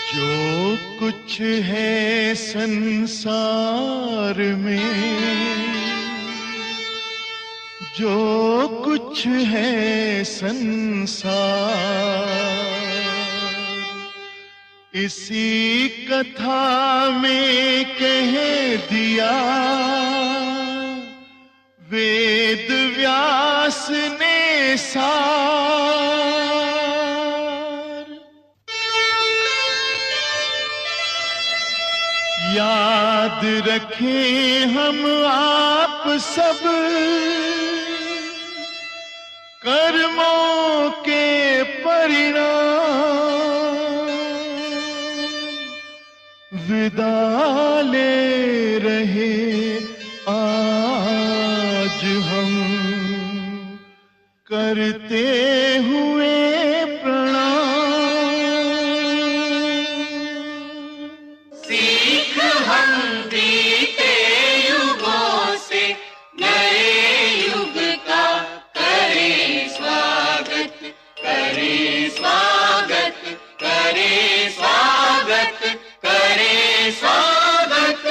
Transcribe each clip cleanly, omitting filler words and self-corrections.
जो कुछ है संसार में, जो कुछ है संसार, इसी कथा में कह दिया वेद व्यास ने सार। याद रखें हम आप सब कर्मों के परिणाम, विदा ले रहे आज हम करते हुए सीख हम बीते युगों से नए युग का करें स्वागत, करें स्वागत, करें स्वागत, करें स्वागत।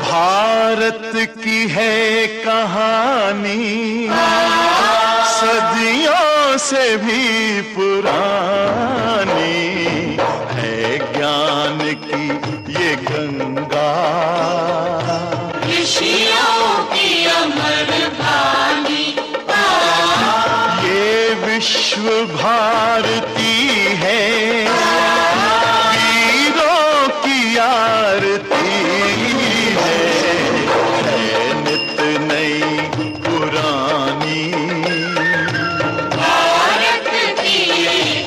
भारत की है कहानी सदियों से भी पुरानी, है ज्ञान की ये गंगा, ऋषियों की अमर वाणी, ये विश्व भारती है, वीरों की आरती है नित नई पुरानी, भारत की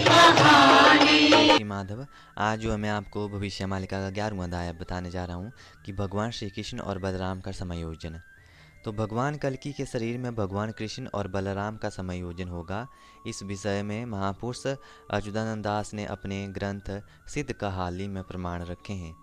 कहानी। माधव, आज जो मैं आपको भविष्य मालिका का 11वां अध्याय बताने जा रहा हूँ कि भगवान श्री कृष्ण और बलराम का समायोजन। तो भगवान कल्कि के शरीर में भगवान कृष्ण और बलराम का समायोजन होगा। इस विषय में महापुरुष अच्युतानंद दास ने अपने ग्रंथ सिद्ध कहाली में प्रमाण रखे हैं।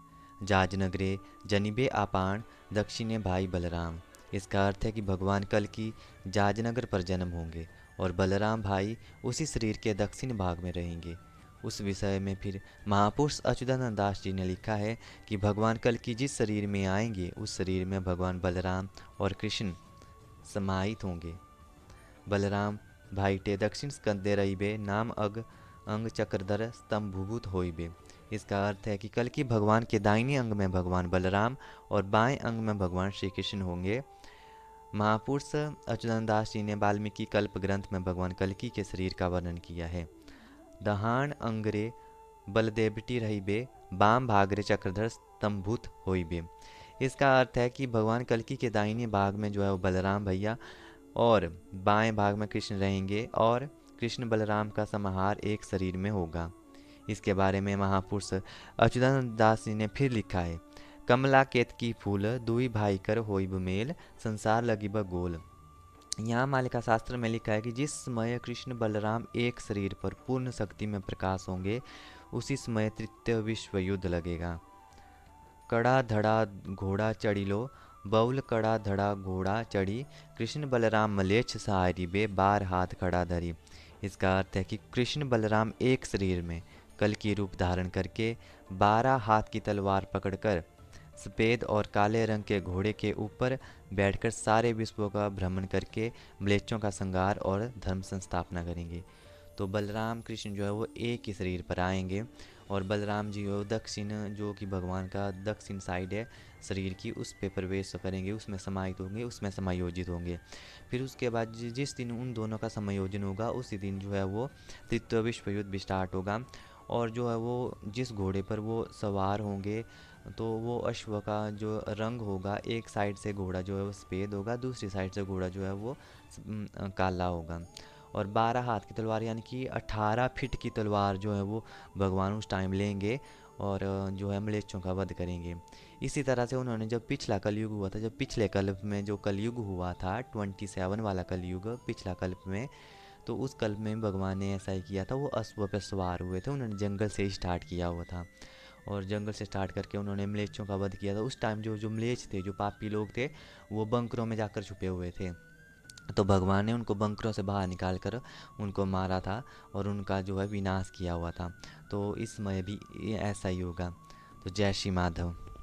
जाजनगरे जनिबे आपान दक्षिणे भाई बलराम। इसका अर्थ है कि भगवान कल्कि जाजनगर पर जन्म होंगे और बलराम भाई उसी शरीर के दक्षिण भाग में रहेंगे। उस विषय में फिर महापुरुष अच्युतानंद दास जी ने लिखा है कि भगवान कल्कि जिस शरीर में आएंगे उस शरीर में भगवान बलराम और कृष्ण समाहित होंगे। बलराम भाईटे दक्षिण स्कंदे रहीबे नाम अग अंग चक्रधर स्तंभभूत होइबे। इसका अर्थ है कि कल्कि भगवान के दाहिने अंग में भगवान बलराम और बाएं अंग में भगवान श्री कृष्ण होंगे। महापुरुष अच्युतानंद दास जी ने वाल्मीकि कल्प ग्रंथ में भगवान कल्कि के शरीर का वर्णन किया है। दहान अंगरे बलदेवटी रहीबे बाम भागरे चक्रधर स्तंभूत होइबे। इसका अर्थ है कि भगवान कल्कि के दाहिने भाग में जो है वो बलराम भैया और बाएं भाग में कृष्ण रहेंगे और कृष्ण बलराम का समाहार एक शरीर में होगा। इसके बारे में महापुरुष अच्युतानंद दास जी ने फिर लिखा है, कमला केतकी फूल दुई भाई कर होइब मेल संसार लगिब गोल। यहाँ मालिका शास्त्र में लिखा है कि जिस समय कृष्ण बलराम एक शरीर पर पूर्ण शक्ति में प्रकाश होंगे उसी समय तृतीय विश्व युद्ध लगेगा। कड़ा धड़ा घोड़ा चढ़िलो बउल कड़ा धड़ा घोड़ा चढ़ी कृष्ण बलराम मलेच्छ सहारी बे बार हाथ खड़ा धरी। इसका अर्थ है कि कृष्ण बलराम एक शरीर में कल्कि रूप धारण करके 12 हाथ की तलवार पकड़कर सफ़ेद और काले रंग के घोड़े के ऊपर बैठकर सारे विश्व का भ्रमण करके म्लेच्छों का संहार और धर्म संस्थापना करेंगे। तो बलराम कृष्ण जो है वो एक ही शरीर पर आएंगे और बलराम जी वो दक्षिण जो कि भगवान का दक्षिण साइड है शरीर की उस पे प्रवेश करेंगे, उसमें समाहित होंगे, उसमें समायोजित होंगे। फिर उसके बाद जिस दिन उन दोनों का समायोजन होगा उसी दिन जो है वो तृतीय विश्व युद्ध भी स्टार्ट होगा। और जो है वो जिस घोड़े पर वो सवार होंगे तो वो अश्व का जो रंग होगा, एक साइड से घोड़ा जो है वो सफ़ेद होगा, दूसरी साइड से घोड़ा जो है वो काला होगा। और 12 हाथ की तलवार यानी कि 18 फीट की तलवार जो है वो भगवान उस टाइम लेंगे और जो है म्लेच्छों का वध करेंगे। इसी तरह से उन्होंने जब पिछला कलयुग हुआ था, जब पिछले कल्प में जो कलयुग हुआ था 27 वाला कलयुग पिछला कल्प में, तो उस कल्प में भगवान ने ऐसा ही किया था। वो अश्व पर सवार हुए थे, उन्होंने जंगल से स्टार्ट किया हुआ था और जंगल से स्टार्ट करके उन्होंने म्लेच्छों का वध किया था। उस टाइम जो जो म्लेच्छ थे, जो पापी लोग थे, वो बंकरों में जाकर छुपे हुए थे। तो भगवान ने उनको बंकरों से बाहर निकाल कर उनको मारा था और उनका जो है विनाश किया हुआ था। तो इस समय भी ये ऐसा ही होगा। तो जय श्री माधव।